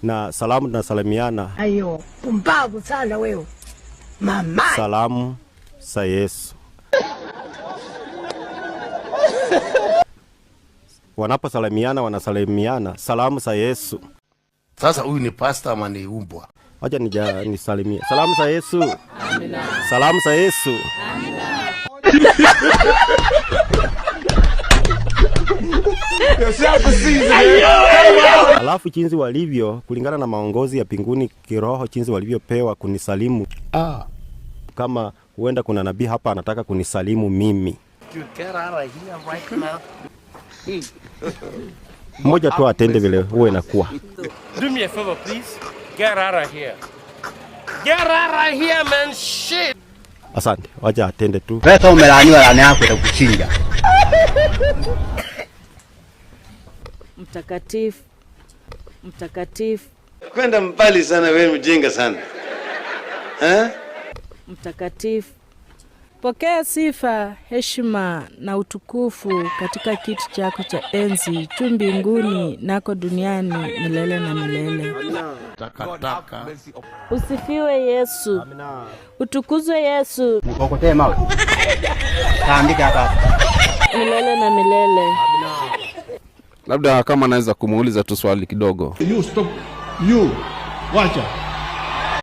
na salamu tunasalimiana. Ayo, pumbavu sana wewe. Mama. Salamu za Yesu. Wanaposalimiana wanasalimiana salamu za Yesu. Sasa huyu ni pastor ama ni umbwa? Acha nisalimie. Salamu za Yesu. Amina. Salamu za Yesu. Amina. Alafu jinsi walivyo kulingana na maongozi ya mbinguni kiroho, jinsi walivyopewa kunisalimu. Kama huenda kuna nabii hapa anataka kunisalimu mimi. Mmoja tu atende vile huwa inakuwa. Do me a favor please. Get out of here. Get out of here man, shit. Asante, wacha atende tu. Wewe umelaniwa laana yako itakuchinja. Mtakatifu. Mtakatifu. Kwenda mbali sana wewe, mjinga sana. Mtakatifu. Pokea sifa, heshima na utukufu katika kiti chako cha enzi juu mbinguni nako duniani milele na milele. Takataka. Usifiwe Yesu. Amina. Utukuzwe Yesu. Mkokotee mawe. Taandika hapa. Milele na milele. Amina. Labda kama naweza kumuuliza tu swali kidogo. You stop. You. Wacha.